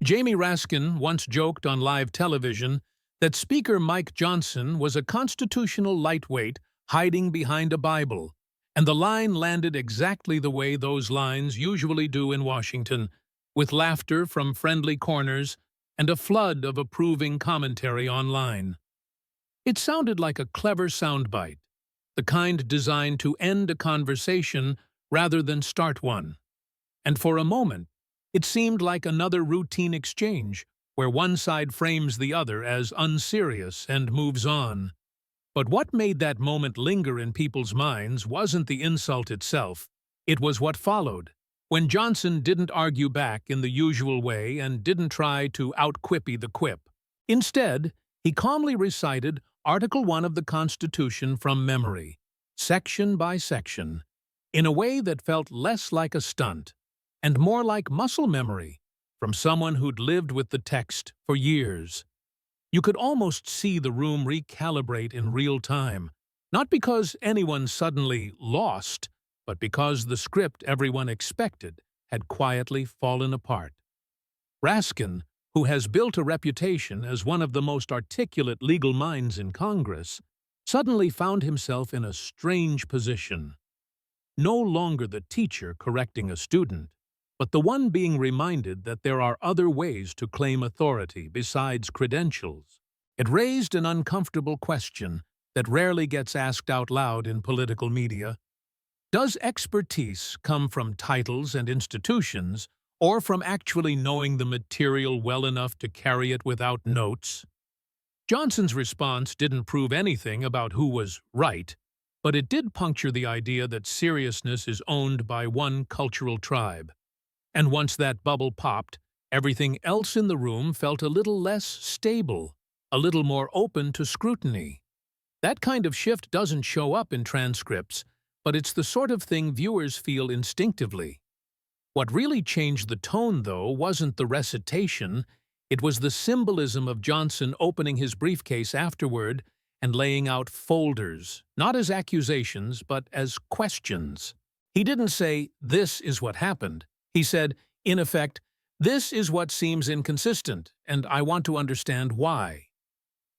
Jamie Raskin once joked on live television that Speaker Mike Johnson was a constitutional lightweight hiding behind a Bible, and the line landed exactly the way those lines usually do in Washington, with laughter from friendly corners and a flood of approving commentary online. It sounded like a clever soundbite, the kind designed to end a conversation rather than start one. And for a moment, it seemed like another routine exchange, where one side frames the other as unserious and moves on. But what made that moment linger in people's minds wasn't the insult itself, it was what followed, when Johnson didn't argue back in the usual way and didn't try to out-quippy the quip. Instead, he calmly recited Article 1 of the Constitution from memory, section by section, in a way that felt less like a stunt and more like muscle memory from someone who'd lived with the text for years. You could almost see the room recalibrate in real time, not because anyone suddenly lost, but because the script everyone expected had quietly fallen apart. Raskin, who has built a reputation as one of the most articulate legal minds in Congress, suddenly found himself in a strange position. No longer the teacher correcting a student, but the one being reminded that there are other ways to claim authority besides credentials. It raised an uncomfortable question that rarely gets asked out loud in political media. Does expertise come from titles and institutions, or from actually knowing the material well enough to carry it without notes? Johnson's response didn't prove anything about who was right, but it did puncture the idea that seriousness is owned by one cultural tribe. And once that bubble popped, everything else in the room felt a little less stable, a little more open to scrutiny. That kind of shift doesn't show up in transcripts, but it's the sort of thing viewers feel instinctively. What really changed the tone, though, wasn't the recitation, it was the symbolism of Johnson opening his briefcase afterward and laying out folders, not as accusations, but as questions. He didn't say, "This is what happened." He said, in effect, "This is what seems inconsistent, and I want to understand why."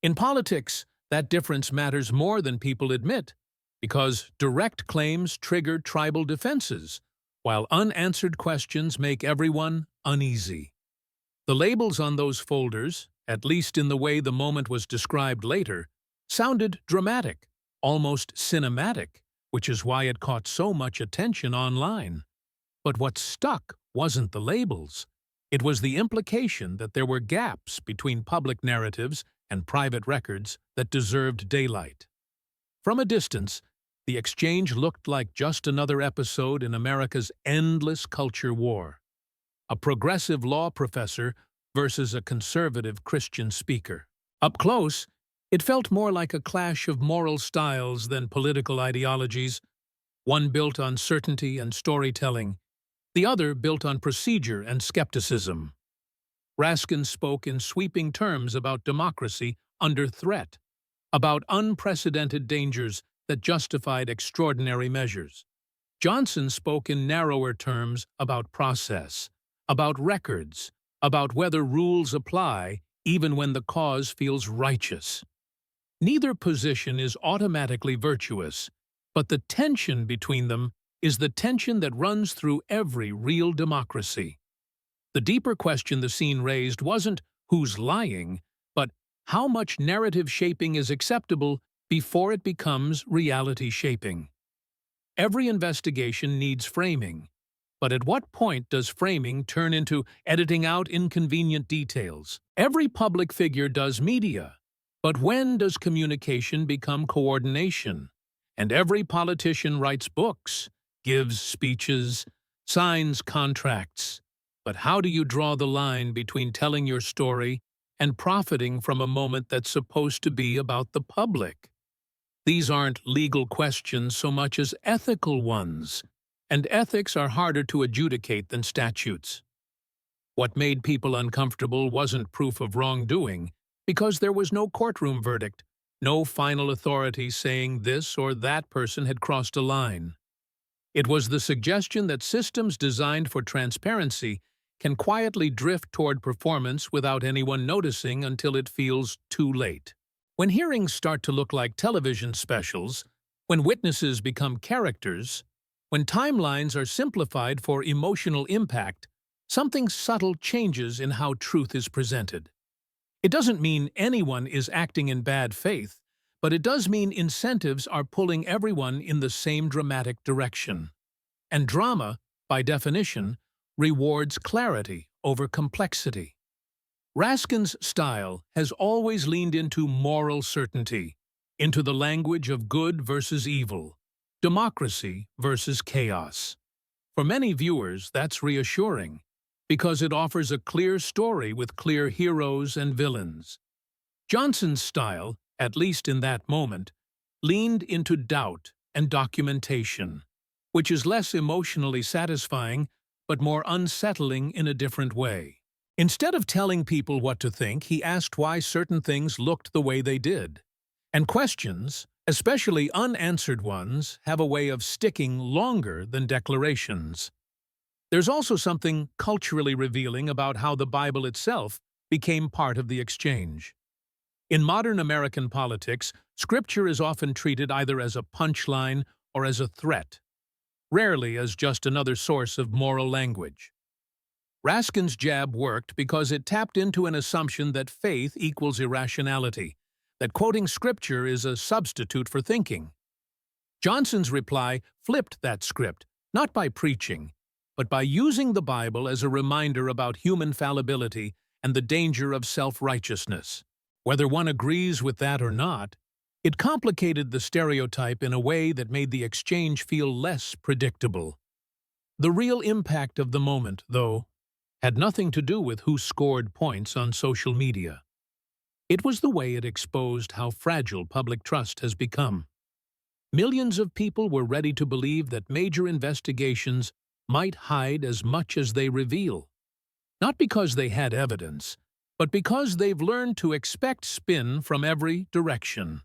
In politics, that difference matters more than people admit, because direct claims trigger tribal defenses, while unanswered questions make everyone uneasy. The labels on those folders, at least in the way the moment was described later, sounded dramatic, almost cinematic, which is why it caught so much attention online. But what stuck wasn't the labels. It was the implication that there were gaps between public narratives and private records that deserved daylight. From a distance, the exchange looked like just another episode in America's endless culture war. A progressive law professor versus a conservative Christian speaker. Up close, it felt more like a clash of moral styles than political ideologies, one built on certainty and storytelling, the other built on procedure and skepticism. Raskin spoke in sweeping terms about democracy under threat, about unprecedented dangers that justified extraordinary measures. Johnson spoke in narrower terms about process, about records, about whether rules apply even when the cause feels righteous. Neither position is automatically virtuous, but the tension between them is the tension that runs through every real democracy. The deeper question the scene raised wasn't who's lying, but how much narrative shaping is acceptable before it becomes reality shaping. Every investigation needs framing, but at what point does framing turn into editing out inconvenient details? Every public figure does media, but when does communication become coordination? And every politician writes books, gives speeches, signs contracts. But how do you draw the line between telling your story and profiting from a moment that's supposed to be about the public? These aren't legal questions so much as ethical ones, and ethics are harder to adjudicate than statutes. What made people uncomfortable wasn't proof of wrongdoing, because there was no courtroom verdict, no final authority saying this or that person had crossed a line. It was the suggestion that systems designed for transparency can quietly drift toward performance without anyone noticing until it feels too late. When hearings start to look like television specials, when witnesses become characters, when timelines are simplified for emotional impact, something subtle changes in how truth is presented. It doesn't mean anyone is acting in bad faith, but it does mean incentives are pulling everyone in the same dramatic direction. And drama, by definition, rewards clarity over complexity. Raskin's style has always leaned into moral certainty, into the language of good versus evil, democracy versus chaos. For many viewers, that's reassuring, because it offers a clear story with clear heroes and villains. Johnson's style, at least in that moment, leaned into doubt and documentation, which is less emotionally satisfying but more unsettling in a different way. Instead of telling people what to think, he asked why certain things looked the way they did. And questions, especially unanswered ones, have a way of sticking longer than declarations. There's also something culturally revealing about how the Bible itself became part of the exchange. In modern American politics, Scripture is often treated either as a punchline or as a threat, rarely as just another source of moral language. Raskin's jab worked because it tapped into an assumption that faith equals irrationality, that quoting Scripture is a substitute for thinking. Johnson's reply flipped that script, not by preaching, but by using the Bible as a reminder about human fallibility and the danger of self-righteousness. Whether one agrees with that or not, it complicated the stereotype in a way that made the exchange feel less predictable. The real impact of the moment, though, had nothing to do with who scored points on social media. It was the way it exposed how fragile public trust has become. Millions of people were ready to believe that major investigations might hide as much as they reveal. Not because they had evidence, but because they've learned to expect spin from every direction.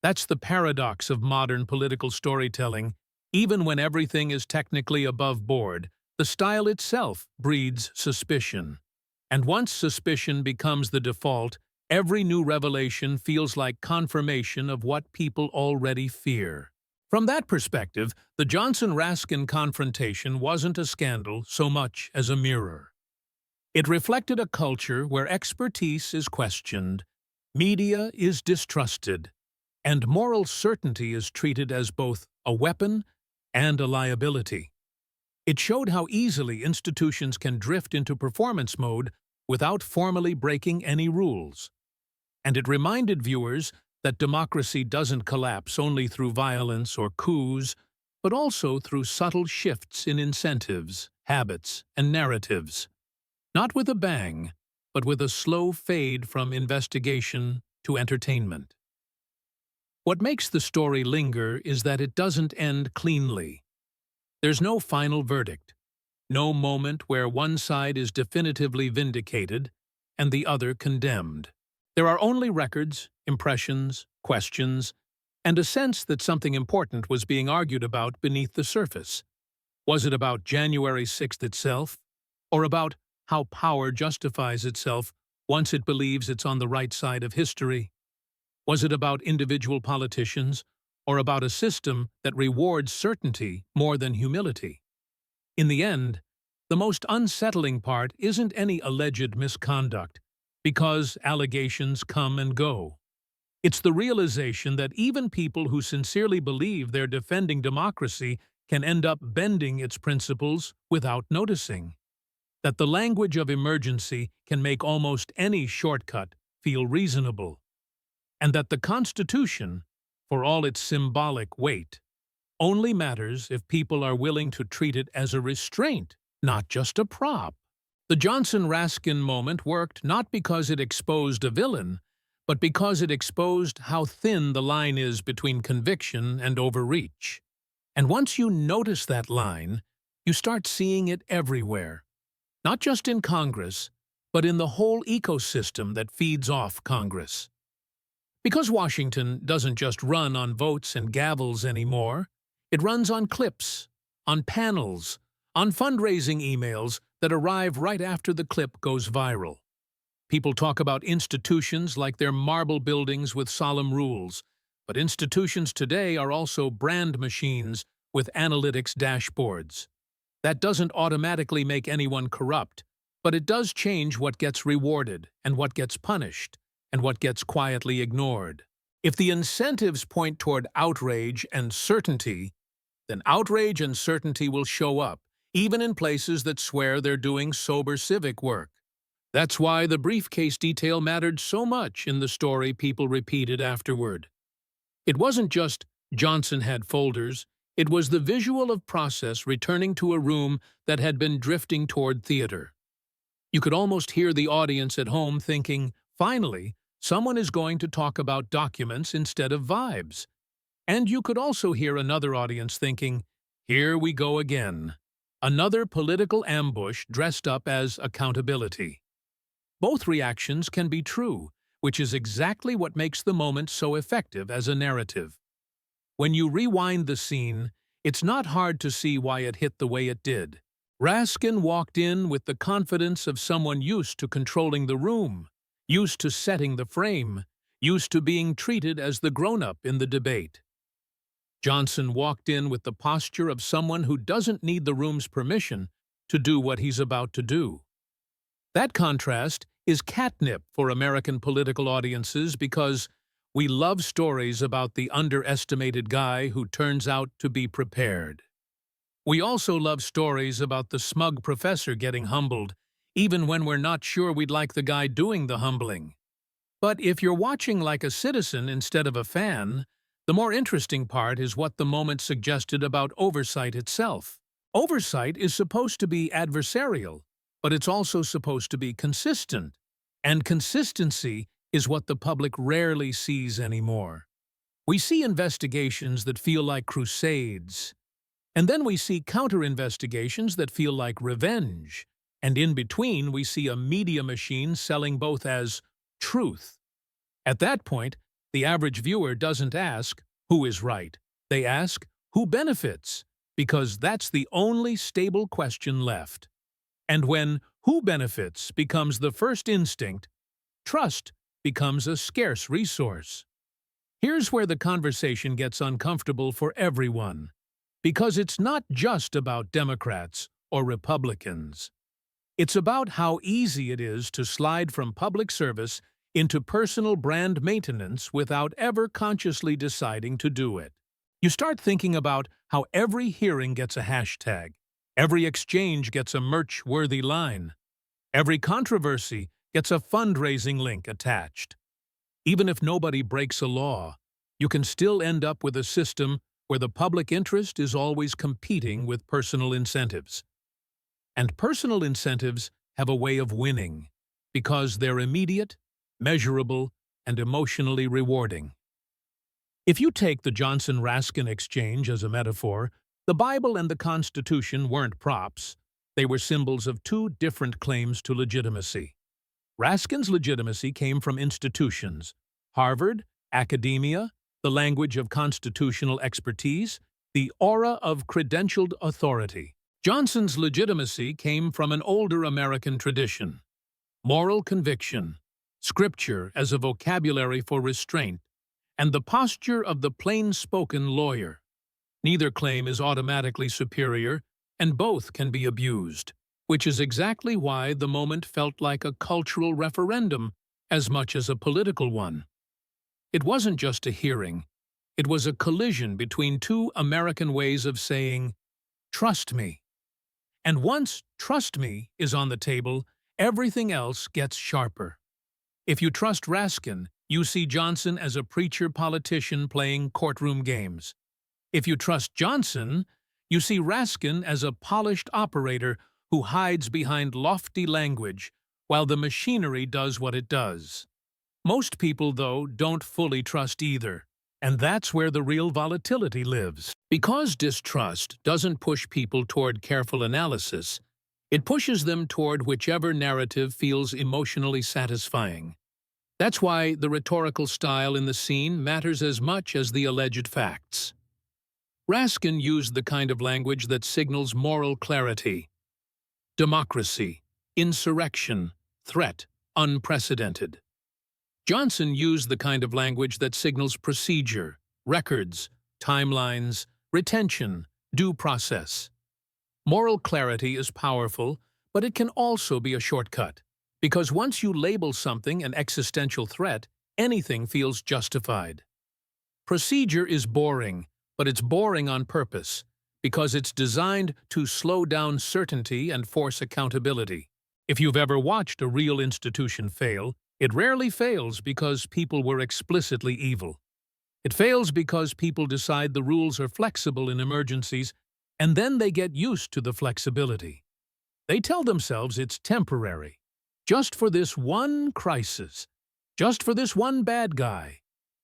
That's the paradox of modern political storytelling. Even when everything is technically above board, the style itself breeds suspicion. And once suspicion becomes the default, every new revelation feels like confirmation of what people already fear. From that perspective, the Johnson-Raskin confrontation wasn't a scandal so much as a mirror. It reflected a culture where expertise is questioned, media is distrusted, and moral certainty is treated as both a weapon and a liability. It showed how easily institutions can drift into performance mode without formally breaking any rules. And it reminded viewers that democracy doesn't collapse only through violence or coups, but also through subtle shifts in incentives, habits, and narratives. Not with a bang, but with a slow fade from investigation to entertainment. What makes the story linger is that it doesn't end cleanly. There's no final verdict, no moment where one side is definitively vindicated and the other condemned. There are only records, impressions, questions, and a sense that something important was being argued about beneath the surface. Was it about January 6th itself, or about how power justifies itself once it believes it's on the right side of history? Was it about individual politicians, or about a system that rewards certainty more than humility? In the end, the most unsettling part isn't any alleged misconduct, because allegations come and go. It's the realization that even people who sincerely believe they're defending democracy can end up bending its principles without noticing. That the language of emergency can make almost any shortcut feel reasonable. And that the Constitution, for all its symbolic weight, only matters if people are willing to treat it as a restraint, not just a prop. The Johnson-Raskin moment worked not because it exposed a villain, but because it exposed how thin the line is between conviction and overreach. And once you notice that line, you start seeing it everywhere. Not just in Congress, but in the whole ecosystem that feeds off Congress. Because Washington doesn't just run on votes and gavels anymore, it runs on clips, on panels, on fundraising emails that arrive right after the clip goes viral. People talk about institutions like they're marble buildings with solemn rules, but institutions today are also brand machines with analytics dashboards. That doesn't automatically make anyone corrupt, but it does change what gets rewarded and what gets punished and what gets quietly ignored. If the incentives point toward outrage and certainty, then outrage and certainty will show up, even in places that swear they're doing sober civic work. That's why the briefcase detail mattered so much in the story people repeated afterward. It wasn't just Johnson had folders, it was the visual of process returning to a room that had been drifting toward theater. You could almost hear the audience at home thinking, finally, someone is going to talk about documents instead of vibes. And you could also hear another audience thinking, here we go again. Another political ambush dressed up as accountability. Both reactions can be true, which is exactly what makes the moment so effective as a narrative. When you rewind the scene, it's not hard to see why it hit the way it did. Raskin walked in with the confidence of someone used to controlling the room, used to setting the frame, used to being treated as the grown-up in the debate. Johnson walked in with the posture of someone who doesn't need the room's permission to do what he's about to do. That contrast is catnip for American political audiences because we love stories about the underestimated guy who turns out to be prepared. We also love stories about the smug professor getting humbled, even when we're not sure we'd like the guy doing the humbling. But if you're watching like a citizen instead of a fan, the more interesting part is what the moment suggested about Oversight itself. Oversight is supposed to be adversarial, but it's also supposed to be consistent. And consistency is what the public rarely sees anymore. We see investigations that feel like crusades, and then we see counter-investigations that feel like revenge, and in between we see a media machine selling both as truth. At that point, the average viewer doesn't ask, who is right? They ask, who benefits? Because that's the only stable question left. And when who benefits becomes the first instinct, trust becomes a scarce resource. Here's where the conversation gets uncomfortable for everyone, because it's not just about Democrats or Republicans. It's about how easy it is to slide from public service into personal brand maintenance without ever consciously deciding to do it. You start thinking about how every hearing gets a hashtag, every exchange gets a merch-worthy line, every controversy gets a fundraising link attached. Even if nobody breaks a law, you can still end up with a system where the public interest is always competing with personal incentives. And personal incentives have a way of winning because they're immediate, measurable, and emotionally rewarding. If you take the Johnson-Raskin exchange as a metaphor, the Bible and the Constitution weren't props. They were symbols of two different claims to legitimacy. Raskin's legitimacy came from institutions: Harvard, academia, the language of constitutional expertise, the aura of credentialed authority. Johnson's legitimacy came from an older American tradition: moral conviction, scripture as a vocabulary for restraint, and the posture of the plain-spoken lawyer. Neither claim is automatically superior, and both can be abused, which is exactly why the moment felt like a cultural referendum as much as a political one. It wasn't just a hearing. It was a collision between two American ways of saying, "Trust me." And once "trust me" is on the table, everything else gets sharper. If you trust Raskin, you see Johnson as a preacher-politician playing courtroom games. If you trust Johnson, you see Raskin as a polished operator who hides behind lofty language while the machinery does what it does. Most people, though, don't fully trust either, and that's where the real volatility lives. Because distrust doesn't push people toward careful analysis, it pushes them toward whichever narrative feels emotionally satisfying. That's why the rhetorical style in the scene matters as much as the alleged facts. Raskin used the kind of language that signals moral clarity. democracy, insurrection, threat, unprecedented. Johnson used the kind of language that signals procedure, records, timelines, retention, due process. Moral clarity is powerful, but it can also be a shortcut, because once you label something an existential threat, anything feels justified. Procedure is boring, but it's boring on purpose, because it's designed to slow down certainty and force accountability. If you've ever watched a real institution fail, it rarely fails because people were explicitly evil. It fails because people decide the rules are flexible in emergencies, and then they get used to the flexibility. They tell themselves it's temporary, just for this one crisis, just for this one bad guy,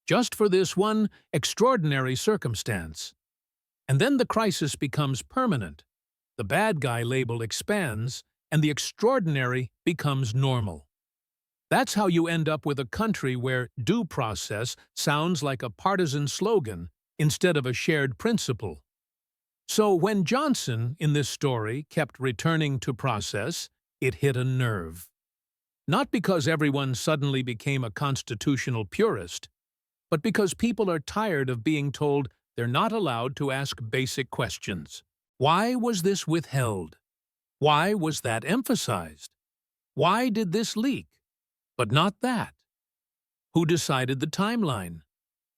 just for this one extraordinary circumstance. And then the crisis becomes permanent. The bad guy label expands, and the extraordinary becomes normal. That's how you end up with a country where due process sounds like a partisan slogan instead of a shared principle. So when Johnson, in this story, kept returning to process, it hit a nerve. Not because everyone suddenly became a constitutional purist, but because people are tired of being told they're not allowed to ask basic questions. Why was this withheld? Why was that emphasized? Why did this leak, but not that? Who decided the timeline?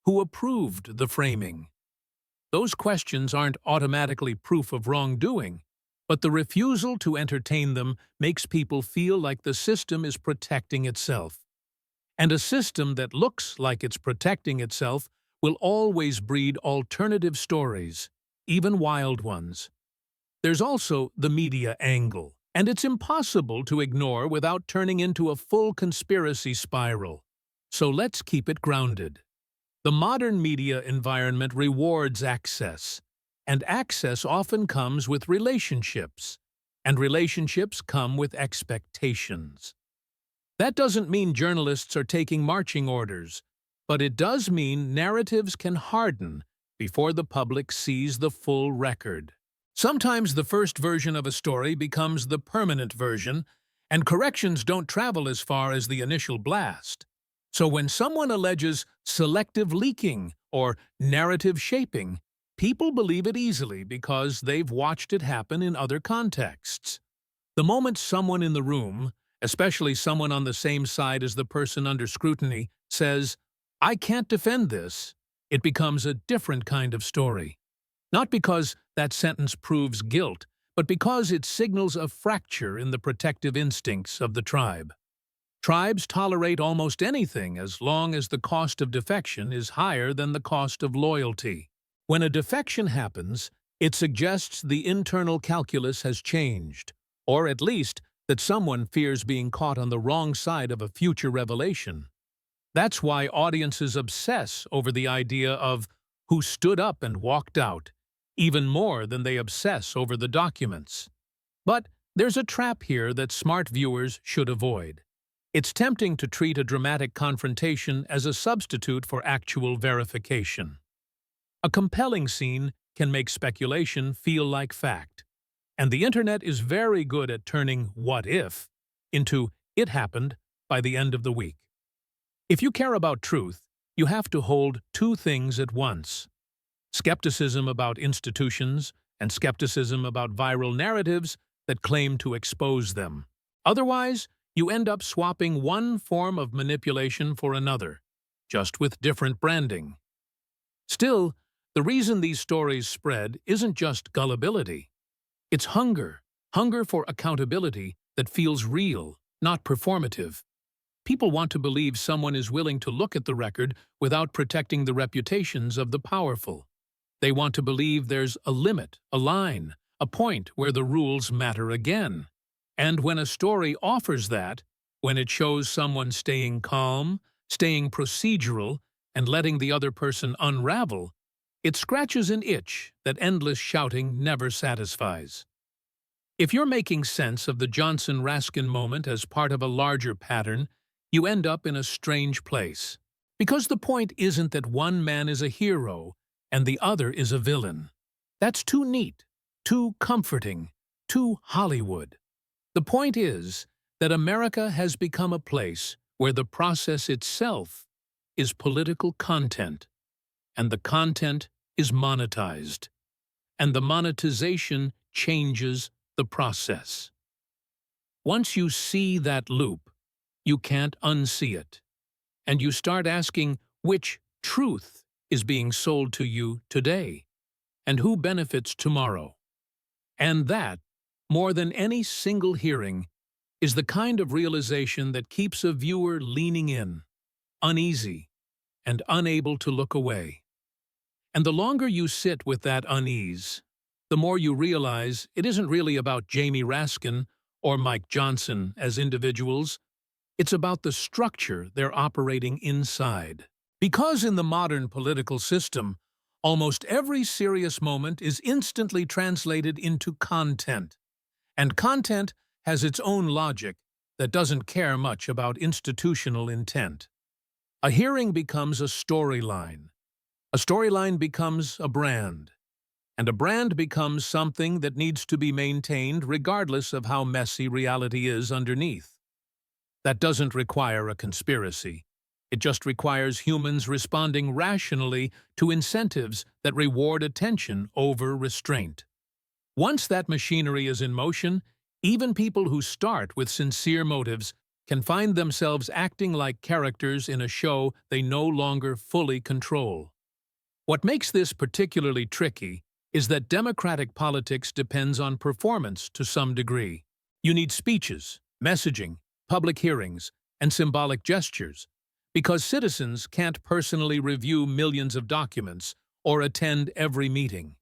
Who approved the framing? Those questions aren't automatically proof of wrongdoing, but the refusal to entertain them makes people feel like the system is protecting itself. And a system that looks like it's protecting itself will always breed alternative stories, even wild ones. There's also the media angle, and it's impossible to ignore without turning into a full conspiracy spiral. So let's keep it grounded. The modern media environment rewards access, and access often comes with relationships, and relationships come with expectations. That doesn't mean journalists are taking marching orders, but it does mean narratives can harden before the public sees the full record. Sometimes the first version of a story becomes the permanent version, and corrections don't travel as far as the initial blast. So when someone alleges selective leaking or narrative shaping, people believe it easily because they've watched it happen in other contexts. The moment someone in the room, especially someone on the same side as the person under scrutiny, says, "I can't defend this," it becomes a different kind of story. Not because that sentence proves guilt, but because it signals a fracture in the protective instincts of the tribe. Tribes tolerate almost anything as long as the cost of defection is higher than the cost of loyalty. When a defection happens, it suggests the internal calculus has changed, or at least that someone fears being caught on the wrong side of a future revelation. That's why audiences obsess over the idea of who stood up and walked out, even more than they obsess over the documents. But there's a trap here that smart viewers should avoid. It's tempting to treat a dramatic confrontation as a substitute for actual verification. A compelling scene can make speculation feel like fact, and the internet is very good at turning "what if" into "it happened" by the end of the week. If you care about truth, you have to hold two things at once: skepticism about institutions and skepticism about viral narratives that claim to expose them. Otherwise, you end up swapping one form of manipulation for another, just with different branding. Still, the reason these stories spread isn't just gullibility. It's hunger for accountability that feels real, not performative. People want to believe someone is willing to look at the record without protecting the reputations of the powerful. They want to believe there's a limit, a line, a point where the rules matter again. And when a story offers that, when it shows someone staying calm, staying procedural, and letting the other person unravel, it scratches an itch that endless shouting never satisfies. If you're making sense of the Johnson-Raskin moment as part of a larger pattern, you end up in a strange place. Because the point isn't that one man is a hero and the other is a villain. That's too neat, too comforting, too Hollywood. The point is that America has become a place where the process itself is political content, and the content is monetized, and the monetization changes the process. Once you see that loop, you can't unsee it, and you start asking which truth is being sold to you today, and who benefits tomorrow. And that, more than any single hearing, is the kind of realization that keeps a viewer leaning in, uneasy, and unable to look away. And the longer you sit with that unease, the more you realize it isn't really about Jamie Raskin or Mike Johnson as individuals. It's about the structure they're operating inside. Because in the modern political system, almost every serious moment is instantly translated into content. And content has its own logic that doesn't care much about institutional intent. A hearing becomes a storyline. A storyline becomes a brand. And a brand becomes something that needs to be maintained regardless of how messy reality is underneath. That doesn't require a conspiracy. It just requires humans responding rationally to incentives that reward attention over restraint. Once that machinery is in motion, even people who start with sincere motives can find themselves acting like characters in a show they no longer fully control. What makes this particularly tricky is that democratic politics depends on performance to some degree. You need speeches, messaging, public hearings, and symbolic gestures, because citizens can't personally review millions of documents or attend every meeting.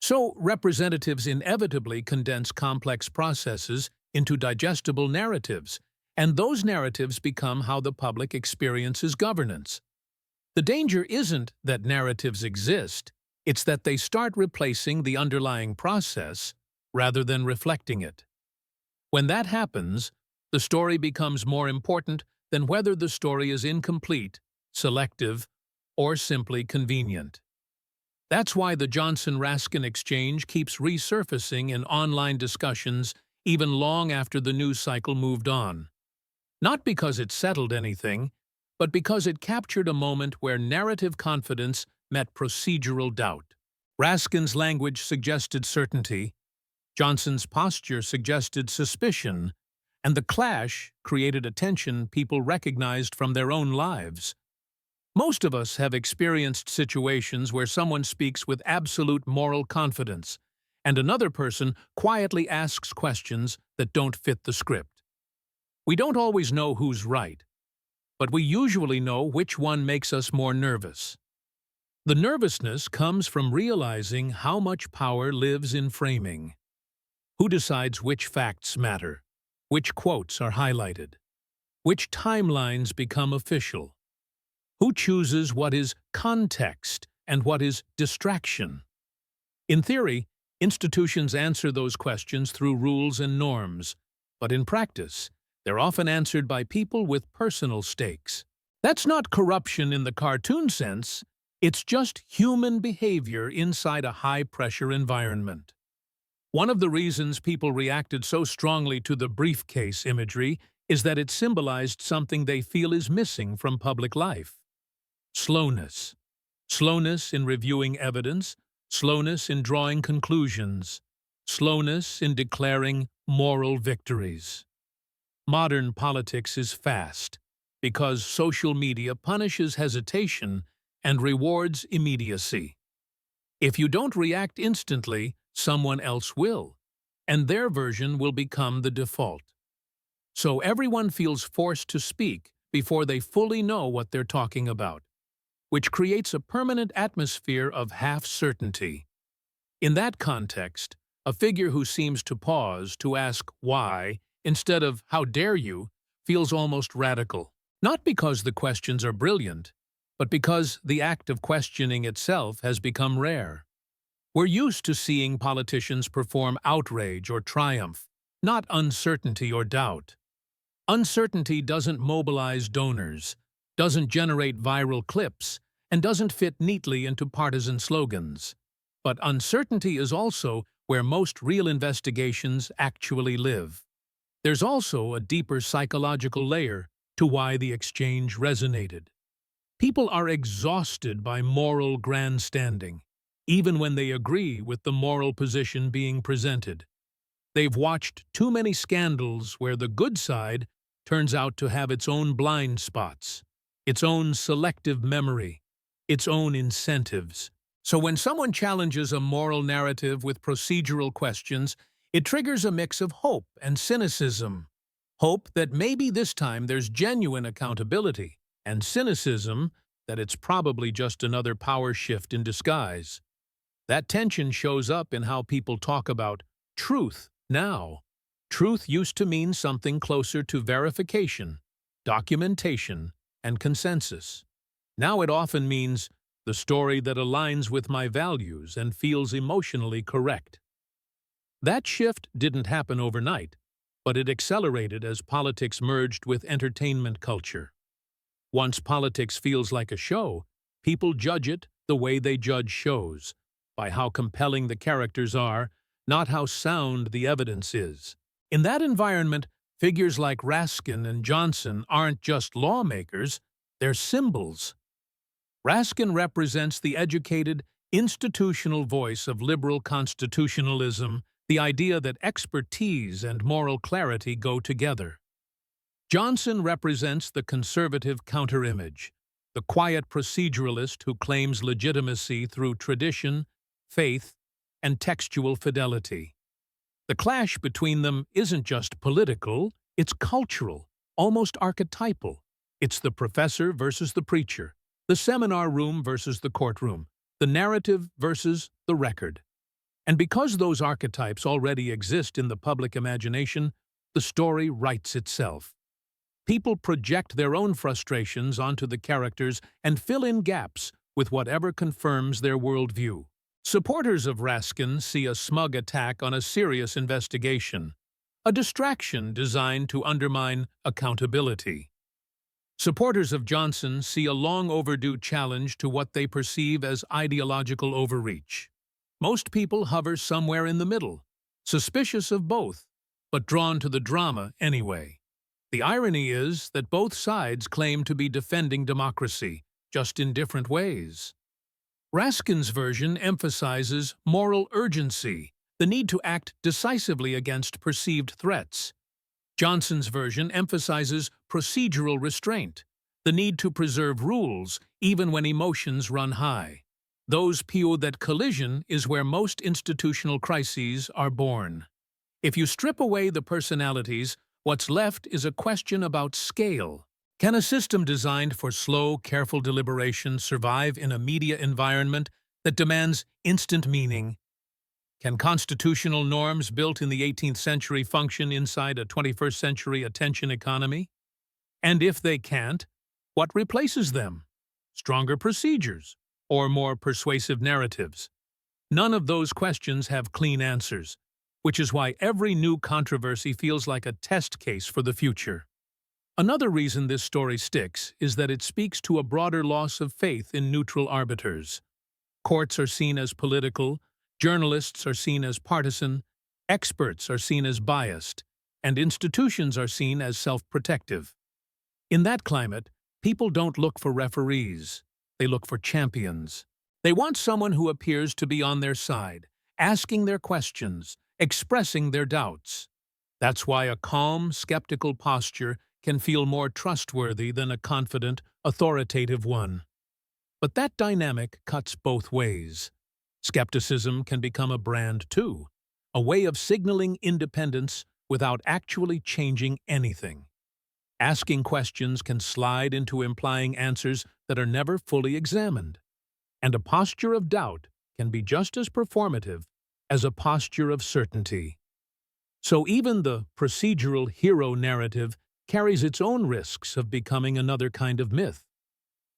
So representatives inevitably condense complex processes into digestible narratives, and those narratives become how the public experiences governance. The danger isn't that narratives exist, it's that they start replacing the underlying process rather than reflecting it. When that happens, the story becomes more important than whether the story is incomplete, selective, or simply convenient. That's why the Johnson-Raskin exchange keeps resurfacing in online discussions even long after the news cycle moved on. Not because it settled anything, but because it captured a moment where narrative confidence met procedural doubt. Raskin's language suggested certainty, Johnson's posture suggested suspicion, and the clash created a tension people recognized from their own lives. Most of us have experienced situations where someone speaks with absolute moral confidence, and another person quietly asks questions that don't fit the script. We don't always know who's right, but we usually know which one makes us more nervous. The nervousness comes from realizing how much power lives in framing. Who decides which facts matter? Which quotes are highlighted? Which timelines become official? Who chooses what is context and what is distraction? In theory, institutions answer those questions through rules and norms, but in practice, they're often answered by people with personal stakes. That's not corruption in the cartoon sense, it's just human behavior inside a high-pressure environment. One of the reasons people reacted so strongly to the briefcase imagery is that it symbolized something they feel is missing from public life. Slowness. Slowness in reviewing evidence, slowness in drawing conclusions, slowness in declaring moral victories. Modern politics is fast because social media punishes hesitation and rewards immediacy. If you don't react instantly, someone else will, and their version will become the default. So everyone feels forced to speak before they fully know what they're talking about, which creates a permanent atmosphere of half-certainty. In that context, a figure who seems to pause to ask why instead of how dare you feels almost radical. Not because the questions are brilliant, but because the act of questioning itself has become rare. We're used to seeing politicians perform outrage or triumph, not uncertainty or doubt. Uncertainty doesn't mobilize donors, doesn't generate viral clips, and doesn't fit neatly into partisan slogans. But uncertainty is also where most real investigations actually live. There's also a deeper psychological layer to why the exchange resonated. People are exhausted by moral grandstanding, even when they agree with the moral position being presented. They've watched too many scandals where the good side turns out to have its own blind spots, its own selective memory, its own incentives. So when someone challenges a moral narrative with procedural questions, it triggers a mix of hope and cynicism. Hope that maybe this time there's genuine accountability, and cynicism that it's probably just another power shift in disguise. That tension shows up in how people talk about truth now. Truth used to mean something closer to verification, documentation, and consensus. Now it often means the story that aligns with my values and feels emotionally correct. That shift didn't happen overnight, but it accelerated as politics merged with entertainment culture. Once politics feels like a show, people judge it the way they judge shows, by how compelling the characters are, not how sound the evidence is. In that environment, figures like Raskin and Johnson aren't just lawmakers, they're symbols. Raskin represents the educated, institutional voice of liberal constitutionalism, the idea that expertise and moral clarity go together. Johnson represents the conservative counterimage, the quiet proceduralist who claims legitimacy through tradition, faith, and textual fidelity. The clash between them isn't just political, it's cultural, almost archetypal. It's the professor versus the preacher, the seminar room versus the courtroom, the narrative versus the record. And because those archetypes already exist in the public imagination, the story writes itself. People project their own frustrations onto the characters and fill in gaps with whatever confirms their worldview. Supporters of Raskin see a smug attack on a serious investigation, a distraction designed to undermine accountability. Supporters of Johnson see a long-overdue challenge to what they perceive as ideological overreach. Most people hover somewhere in the middle, suspicious of both, but drawn to the drama anyway. The irony is that both sides claim to be defending democracy, just in different ways. Raskin's version emphasizes moral urgency, the need to act decisively against perceived threats. Johnson's version emphasizes procedural restraint, the need to preserve rules even when emotions run high. Those view that collision is where most institutional crises are born. If you strip away the personalities, what's left is a question about scale. Can a system designed for slow, careful deliberation survive in a media environment that demands instant meaning? Can constitutional norms built in the 18th century function inside a 21st century attention economy? And if they can't, what replaces them? Stronger procedures or more persuasive narratives? None of those questions have clean answers, which is why every new controversy feels like a test case for the future. Another reason this story sticks is that it speaks to a broader loss of faith in neutral arbiters. Courts are seen as political, journalists are seen as partisan, experts are seen as biased, and institutions are seen as self-protective. In that climate, people don't look for referees, they look for champions. They want someone who appears to be on their side, asking their questions, expressing their doubts. That's why a calm, skeptical posture can feel more trustworthy than a confident, authoritative one. But that dynamic cuts both ways. Skepticism can become a brand too, a way of signaling independence without actually changing anything. Asking questions can slide into implying answers that are never fully examined. And a posture of doubt can be just as performative as a posture of certainty. So even the procedural hero narrative carries its own risks of becoming another kind of myth.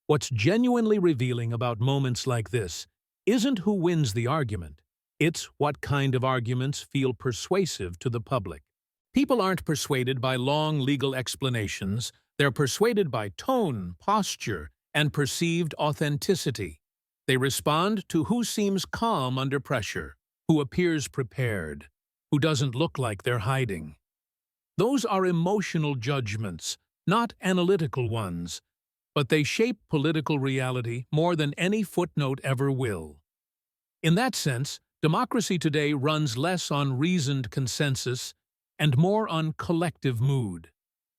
What's genuinely revealing about moments like this isn't who wins the argument, it's what kind of arguments feel persuasive to the public. People aren't persuaded by long legal explanations, they're persuaded by tone, posture, and perceived authenticity. They respond to who seems calm under pressure, who appears prepared, who doesn't look like they're hiding. Those are emotional judgments, not analytical ones, but they shape political reality more than any footnote ever will. In that sense, democracy today runs less on reasoned consensus and more on collective mood.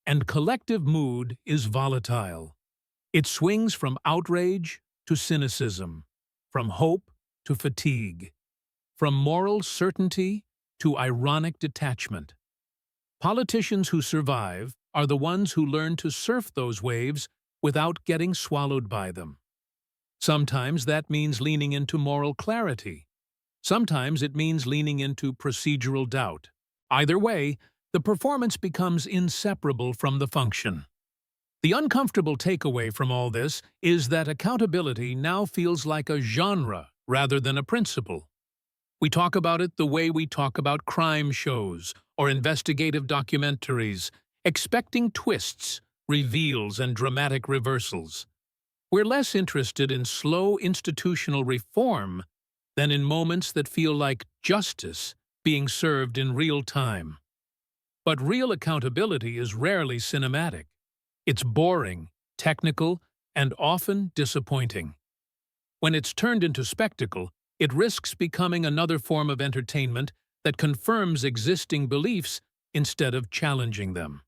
And collective mood is volatile. It swings from outrage to cynicism, from hope to fatigue, from moral certainty to ironic detachment. Politicians who survive are the ones who learn to surf those waves without getting swallowed by them. Sometimes that means leaning into moral clarity. Sometimes it means leaning into procedural doubt. Either way, the performance becomes inseparable from the function. The uncomfortable takeaway from all this is that accountability now feels like a genre rather than a principle. We talk about it the way we talk about crime shows or investigative documentaries, expecting twists, reveals, and dramatic reversals. We're less interested in slow institutional reform than in moments that feel like justice being served in real time. But real accountability is rarely cinematic. It's boring, technical, and often disappointing. When it's turned into spectacle, it risks becoming another form of entertainment that confirms existing beliefs instead of challenging them.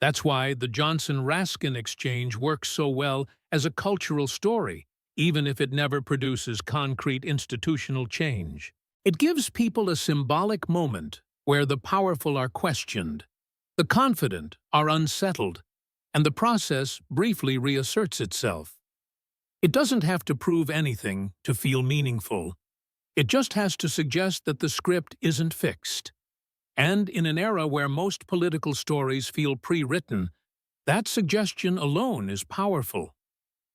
That's why the Johnson-Raskin exchange works so well as a cultural story, even if it never produces concrete institutional change. It gives people a symbolic moment where the powerful are questioned, the confident are unsettled, and the process briefly reasserts itself. It doesn't have to prove anything to feel meaningful. It just has to suggest that the script isn't fixed. And in an era where most political stories feel pre-written, that suggestion alone is powerful.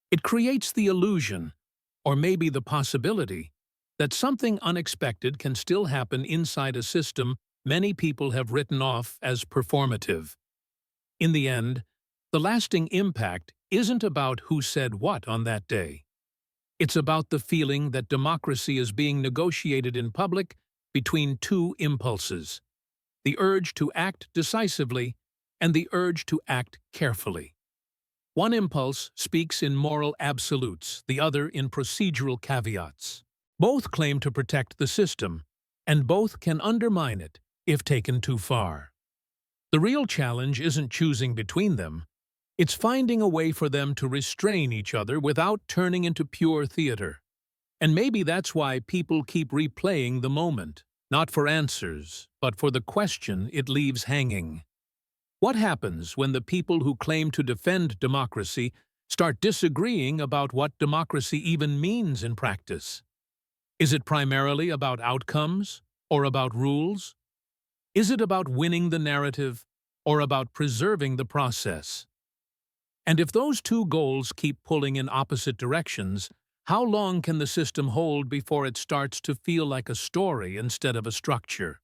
It creates the illusion, or maybe the possibility, that something unexpected can still happen inside a system many people have written off as performative. In the end, the lasting impact isn't about who said what on that day. It's about the feeling that democracy is being negotiated in public between two impulses: the urge to act decisively and the urge to act carefully. One impulse speaks in moral absolutes, the other in procedural caveats. Both claim to protect the system, and both can undermine it if taken too far. The real challenge isn't choosing between them. It's finding a way for them to restrain each other without turning into pure theater. And maybe that's why people keep replaying the moment, not for answers, but for the question it leaves hanging. What happens when the people who claim to defend democracy start disagreeing about what democracy even means in practice? Is it primarily about outcomes or about rules? Is it about winning the narrative or about preserving the process? And if those two goals keep pulling in opposite directions, how long can the system hold before it starts to feel like a story instead of a structure?